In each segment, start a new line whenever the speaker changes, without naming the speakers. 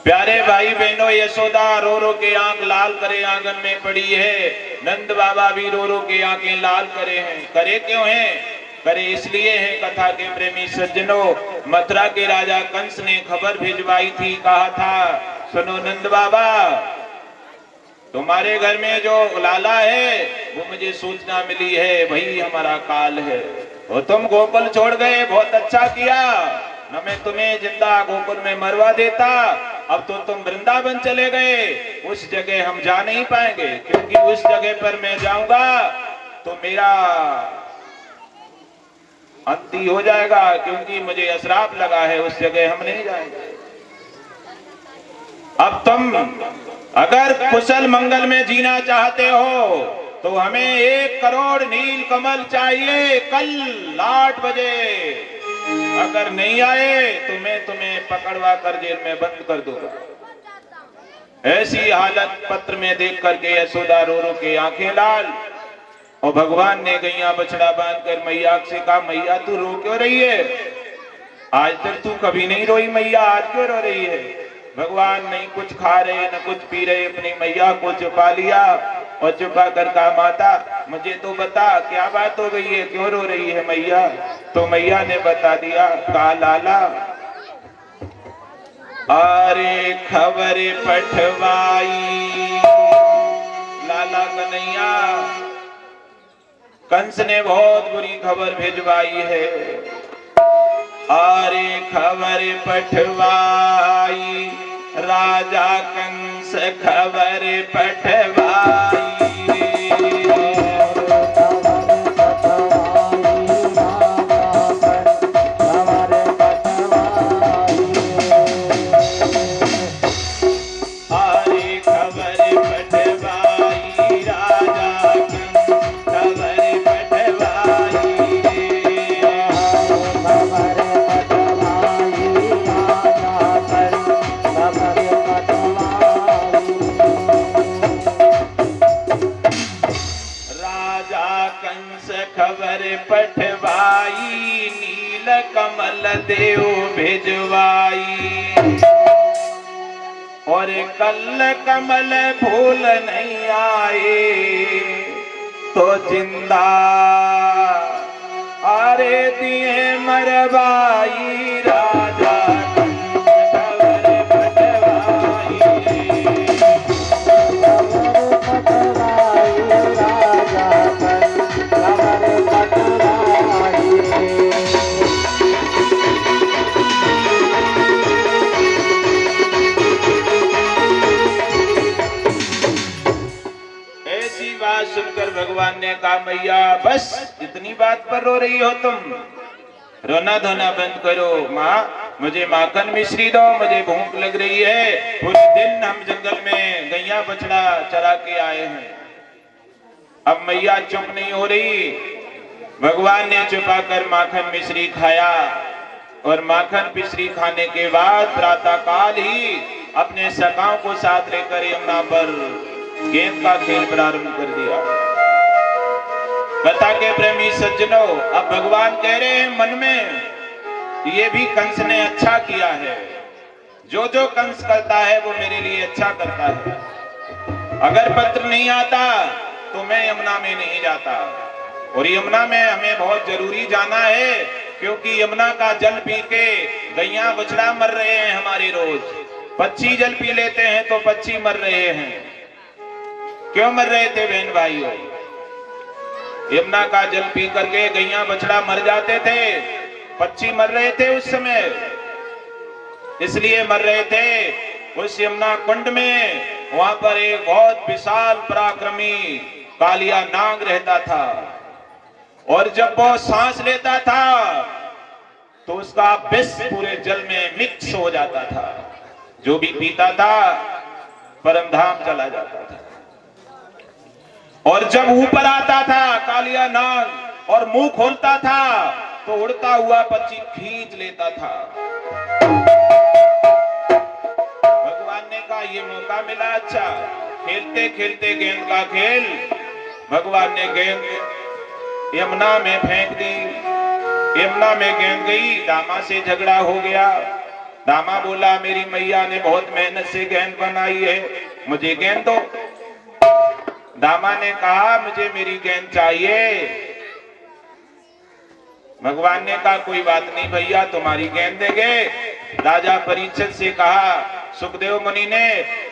प्यारे भाई बहनों, यशोदा रो रो के आंख लाल करे आंगन में पड़ी है। नंद बाबा भी रो रो के आंखें लाल करे हैं। करे क्यों हैं? करे इसलिए है, कथा के प्रेमी सज्जनों, मथुरा के राजा कंस ने खबर भिजवाई थी, कहा था सुनो नंद बाबा, तुम्हारे घर में जो लाला है वो मुझे सूचना मिली है, वही हमारा काल है। और तुम गोकुल छोड़ गए, बहुत अच्छा किया, न मैं तुम्हें जिंदा गोकुल में मरवा देता। अब तो तुम वृंदावन चले गए, उस जगह हम जा नहीं पाएंगे, क्योंकि उस जगह पर मैं जाऊंगा तो मेरा अंती हो जाएगा, क्योंकि मुझे अश्राप लगा है, उस जगह हम नहीं जाएंगे। अब तुम अगर कुशल मंगल में जीना चाहते हो तो हमें 1 करोड़ नील कमल चाहिए कल 8 बजे। अगर नहीं आए तो मैं तुम्हें पकड़वा कर जेल में बंद कर दूंगा। ऐसी हालत पत्र में देख करके यशोदा रो रो के आंखें लाल। और भगवान ने गैया बछड़ा बांधकर मैया से कहा, मैया तू रो क्यों रही है? आज तक तू कभी नहीं रोई मैया, आज क्यों रो रही है? भगवान नहीं कुछ खा रहे न कुछ पी रहे, अपनी मैया को छुपा लिया और छुपा कर कहा, माता मुझे तो बता क्या बात हो गई है, क्यों रो रही है मैया? तो मैया ने बता दिया, कहा लाला अरे खबर पठवाई, लाला कन्हैया कंस ने बहुत बुरी खबर भिजवाई है। अरे खबर पठवाई राजा कंस खबर पठवाई। पठवाई नील कमल देव भिजवाई, और कल कमल फूल नहीं आए तो जिंदा अरे दिए मरवाई राजा सुनकर भगवान ने कहा, मैया बस इतनी बात पर रो रही हो तुम, रोना धोना बंद करो। माँ मुझे माखन मिश्री दो, मुझे भूख लग रही है। उस दिन हम जंगल में गैया बछड़ा चरा के आए हैं। अब मैया चुप नहीं हो रही। भगवान ने छुपा कर माखन मिश्री खाया, और माखन मिश्री खाने के बाद प्रातः काल ही अपने सखाओं को साथ लेकर यमुना पर गेंद का खेल प्रारंभ कर दिया। कथा के प्रेमी सज्जनों, अब भगवान कह रहे हैं मन में, ये भी कंस ने अच्छा किया है। जो जो कंस करता है वो मेरे लिए अच्छा करता है। अगर पत्र नहीं आता तो मैं यमुना में नहीं जाता, और यमुना में हमें बहुत जरूरी जाना है, क्योंकि यमुना का जल पी के गैया बछड़ा मर रहे हैं हमारे रोज। पक्षी जल पी लेते हैं तो पक्षी मर रहे हैं। क्यों मर रहे थे बहन भाइयों? यमुना का जल पी करके गैया बछड़ा मर जाते थे, पक्षी मर रहे थे उस समय, इसलिए मर रहे थे। उस यमुना कुंड में वहां पर एक बहुत विशाल पराक्रमी कालिया नाग रहता था, और जब वो सांस लेता था तो उसका विष पूरे जल में मिक्स हो जाता था। जो भी पीता था परमधाम चला जाता था। और जब ऊपर आता था कालिया नाग और मुंह खोलता था तो उड़ता हुआ पक्षी खींच लेता था। भगवान ने कहा ये मौका मिला अच्छा। खेलते खेलते गेंद का खेल भगवान ने गेंद यमुना में फेंक दी। यमुना में गेंद गई, दामा से झगड़ा हो गया। दामा बोला मेरी मैया ने बहुत मेहनत से गेंद बनाई है, मुझे गेंद दो। दामा ने कहा मुझे मेरी गेंद चाहिए। भगवान ने कहा कोई बात नहीं भैया, तुम्हारी गेंद देंगे। राजा परीक्षित से कहा, सुखदेव मुनि ने,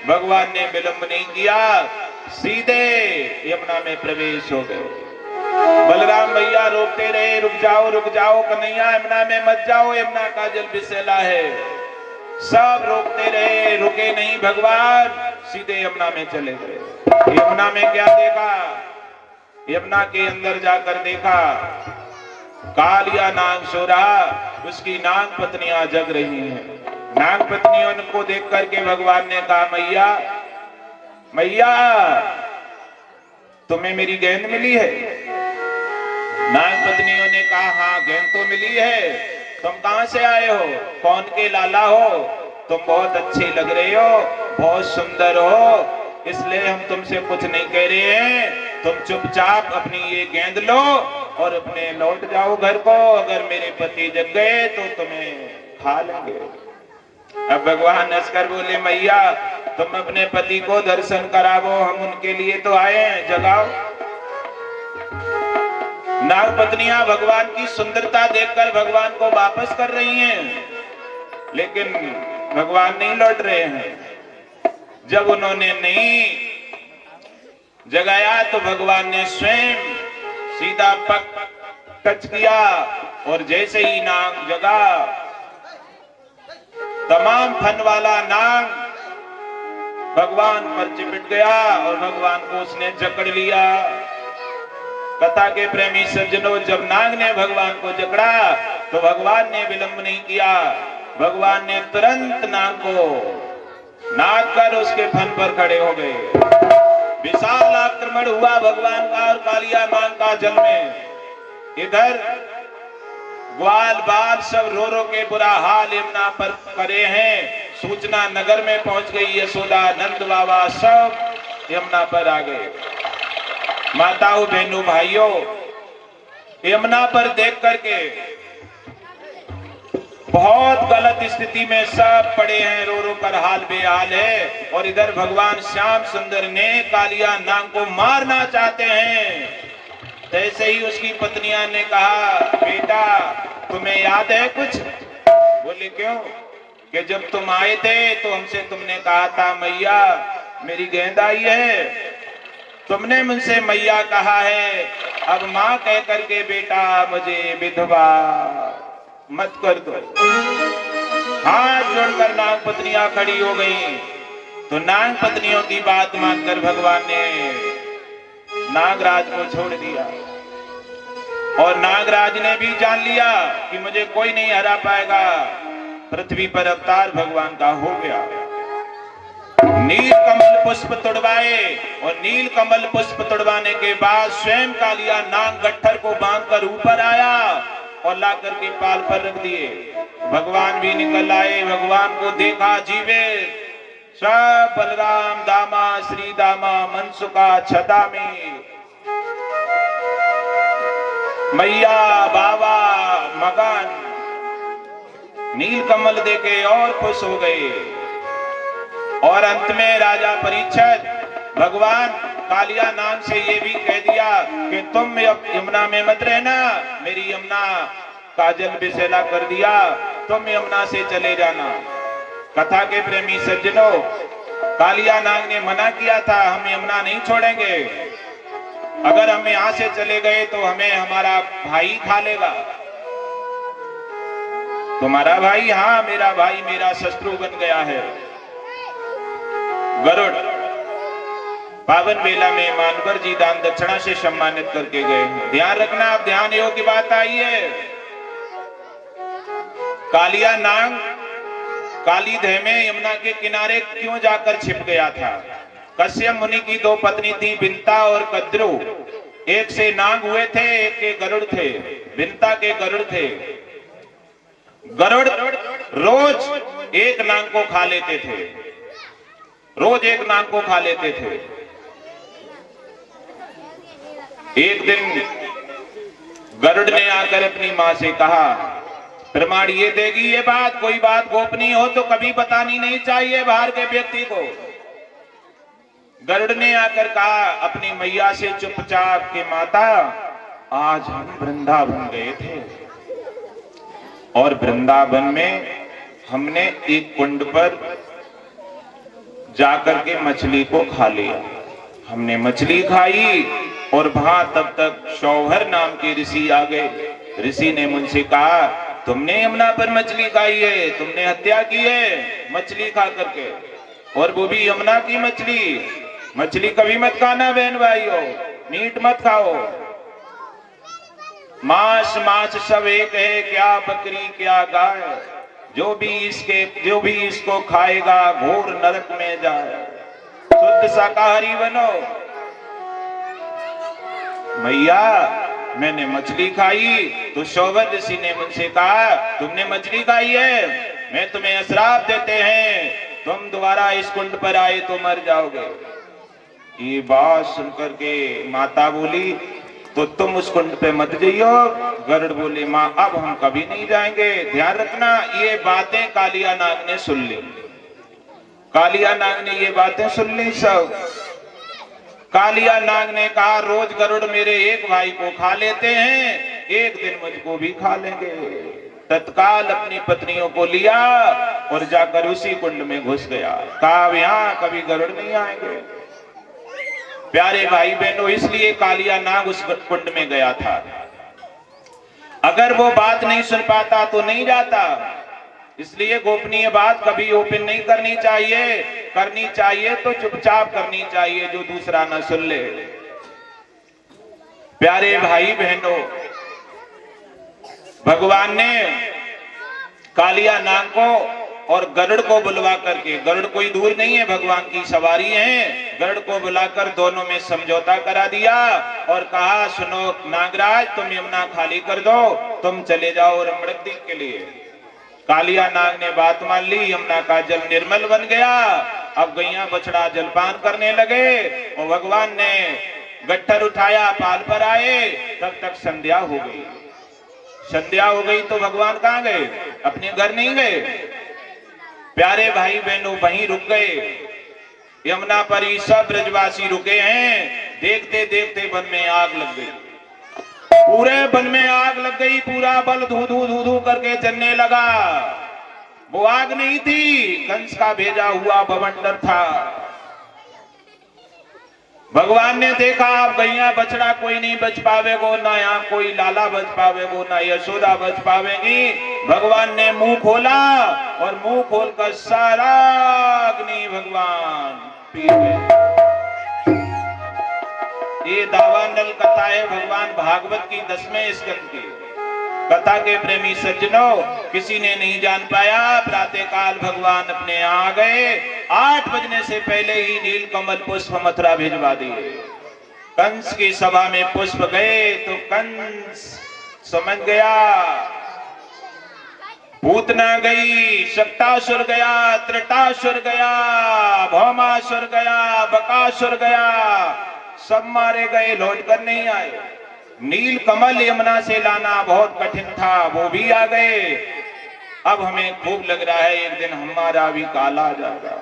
भगवान ने विलंब नहीं किया, सीधे यमुना में प्रवेश हो गए। बलराम भैया रोकते रहे, रुक जाओ कन्हैया, यमुना में मत जाओ, यमुना का जल विषैला है। सब रोकते रहे, रुके नहीं भगवान, सीधे यमुना में चले गए। यमुना में क्या देखा? यमुना के अंदर जाकर देखा कालिया नाग सो रहा, उसकी नाग पत्नियां जग रही हैं। नाग पत्नियों को देख करके भगवान ने कहा, मैया मैया तुम्हें मेरी गेंद मिली है? नाग पत्नियों ने कहा हाँ गेंद तो मिली है, तुम कहां से आए हो, कौन के लाला हो, तुम बहुत अच्छे लग रहे हो, बहुत सुंदर हो, इसलिए हम तुमसे कुछ नहीं कह रहे हैं, तुम चुपचाप अपनी ये गेंद लो और अपने लौट जाओ घर को, अगर मेरे पति जग गए तो तुम्हें खा लेंगे। अब भगवान हंसकर बोले, मैया तुम अपने पति को दर्शन करावो, हम उनके लिए तो आए हैं, जगाओ। नाग पत्नियां भगवान की सुंदरता देखकर भगवान को वापस कर रही हैं, लेकिन भगवान नहीं लौट रहे हैं। जब उन्होंने नहीं जगाया तो भगवान ने स्वयं सीधा पग टच किया और जैसे ही नाग जगा, तमाम फन वाला नाग भगवान पर चिपट गया और भगवान को उसने जकड़ लिया। कथा के प्रेमी सज्जनों, जब नाग ने भगवान को जकड़ा तो भगवान ने विलंब नहीं किया, भगवान ने तुरंत नाग को नाग कर उसके फन पर खड़े हो गए। विशाल आक्रमण हुआ भगवान का और कालिया नाग का जल में। इधर ग्वाल बाल सब रो रो के बुरा हाल यमुना पर करे हैं। सूचना नगर में पहुंच गई। यशोदा नंद बाबा सब यमुना पर आ गए। माताओं बहनों भाइयों, यमुना पर देख करके बहुत गलत स्थिति में सब पड़े हैं, रो रो कर हाल बेहाल है। और इधर भगवान श्याम सुंदर ने कालिया नाग को मारना चाहते हैं। तैसे ही उसकी पत्नियां ने कहा, बेटा तुम्हें याद है कुछ? बोले क्यों? कि जब तुम आए थे तो हमसे तुमने कहा था मैया मेरी गेंद आई है, तुमने मुझसे मैया कहा है, अब माँ कह करके बेटा मुझे विधवा मत कर दो। हाथ जोड़कर नाग पत्नियां खड़ी हो गई। तो नाग पत्नियों की बात मानकर भगवान ने नागराज को छोड़ दिया और नागराज ने भी जान लिया कि मुझे कोई नहीं हरा पाएगा। पृथ्वी पर अवतार भगवान का हो गया। नील कमल पुष्प तुड़वाए और नील कमल पुष्प तुड़वाने के बाद स्वयं कालिया नाग गट्ठर को बांधकर ऊपर आया और लाकर के पाल पर रख दिए। भगवान भी निकल आए, भगवान को देखा जीवित। सब बलराम दामा श्री दामा मनसुका छदा में मैया बाबा मगन नील कमल देखे और खुश हो गए। और अंत में राजा परीक्षित भगवान कालिया नाग से ये भी कह दिया कि तुम यमुना में मत रहना, मेरी यमुना का जल विषैला कर दिया, तुम यमुना से चले जाना। कथा के प्रेमी सज्जनों, कालिया नाग ने मना किया था, हम यमुना नहीं छोड़ेंगे, अगर हम यहां से चले गए तो हमें हमारा भाई खा लेगा। तुम्हारा भाई? हाँ मेरा भाई मेरा शत्रु बन गया है। गरुड़ पावन बेला में मानवर जी दान दक्षिणा से सम्मानित करके गए। ध्यान रखना, आप ध्यान योग की बात आई है। कालिया नाग काली दह में यमुना के किनारे क्यों जाकर छिप गया था? कश्यप मुनि की दो पत्नी थी, बिंता और कद्रु। एक से नाग हुए थे, एक के गरुड़ थे। बिंता के गरुड़ थे। गरुड़ रोज एक नाग को खा लेते थे, रोज एक नाग को खा लेते थे। एक दिन गरुड़ ने आकर अपनी मां से कहा प्रमाण ये देगी ये बात, कोई बात गोपनीय हो तो कभी बतानी नहीं चाहिए बाहर के व्यक्ति को। गरुड़ ने आकर कहा अपनी मैया से चुपचाप कि माता, आज हम वृंदावन गए थे और वृंदावन में हमने एक कुंड पर जाकर के मछली को खा लिया। हमने मछली खाई और वहां तब तक शौहर नाम के ऋषि आ गए। ऋषि ने मुझसे कहा तुमने यमुना पर मछली खाई है, तुमने हत्या की है मछली खा करके, और वो भी यमुना की मछली। मछली कभी मत खाना बहन भाइयों, मीट मत खाओ। मांस मांस सब एक है, क्या बकरी क्या गाय, जो भी इसको खाएगा घोर नरक में जाए। शुद्ध शाकाहारी बनो। मैया मैंने मछली खाई तो शौवर ऋषि ने मुझसे कहा तुमने मछली खाई है, मैं तुम्हें श्राप देते हैं, तुम दोबारा इस कुंड पर आए तो मर जाओगे। ये बात सुनकर के माता बोली तो तुम उस कुंड पे मत जाइयो। गरुड़ बोले माँ अब हम कभी नहीं जाएंगे। ध्यान रखना ये बातें कालिया नाग ने सुन ली। कालिया नाग ने ये बातें सुन ली सब। कालिया नाग ने कहा रोज गरुड़ मेरे एक भाई को खा लेते हैं, एक दिन मुझको भी खा लेंगे। तत्काल अपनी पत्नियों को लिया और जाकर उसी कुंड में घुस गया। कहा यहाँ कभी गरुड़ नहीं आएंगे। प्यारे भाई बहनों, इसलिए कालिया नाग उस कुंड में गया था। अगर वो बात नहीं सुन पाता तो नहीं जाता। इसलिए गोपनीय बात कभी ओपन नहीं करनी चाहिए, करनी चाहिए तो चुपचाप करनी चाहिए जो दूसरा ना सुन ले। प्यारे भाई बहनों, भगवान ने कालिया नाग को और गरुड़ को बुलवा करके, गरुड़ कोई दूर नहीं है, भगवान की सवारी है, गरुड़ को बुलाकर दोनों में समझौता करा दिया और कहा सुनो नागराज तुम यमुना खाली कर दो, तुम चले जाओ रमणद्वीप के लिए। कालिया नाग ने बात मान ली, यमुना का जल निर्मल बन गया। अब गैया बछड़ा जलपान करने लगे और भगवान ने गट्ठर उठाया, पाल पर आए, तब तक संध्या हो गई। संध्या हो गई तो भगवान कहाँ गए? अपने घर नहीं गए। प्यारे भाई बहनों वहीं रुक गए। यमुना पर ही सब ब्रजवासी रुके हैं। देखते देखते वन में आग लग गई, पूरे वन में आग लग गई। पूरा बल धू धू धू धू करके चलने लगा। वो आग नहीं थी, कंस का भेजा हुआ बवंडर था। भगवान ने देखा अब गैया बछड़ा कोई नहीं बच पावेगो, ना यहाँ कोई लाला बच पावेगो, ना यशोदा बच पावेगी। भगवान ने मुंह खोला और मुंह खोलकर सारा अग्नि भगवान पी गए। ये दावानल कथा है भगवान भागवत की 10वें स्कंद की कथा के प्रेमी सज्जनों, किसी ने नहीं जान पाया। प्रातः काल भगवान अपने यहाँ आ गए। 8 बजने से पहले ही नील कमल पुष्प मथुरा भिजवा दिए। कंस की सभा में पुष्प गए तो कंस समझ गया, पूतना गई, शक्तासुर गया, त्रिटासुर गया, भौमासुर गया, बकासुर गया, सब मारे गए, लौट कर नहीं आए। नील कमल यमुना से लाना बहुत कठिन था, वो भी आ गए। अब हमें खूब लग रहा है एक दिन हमारा भी काल आ जाएगा।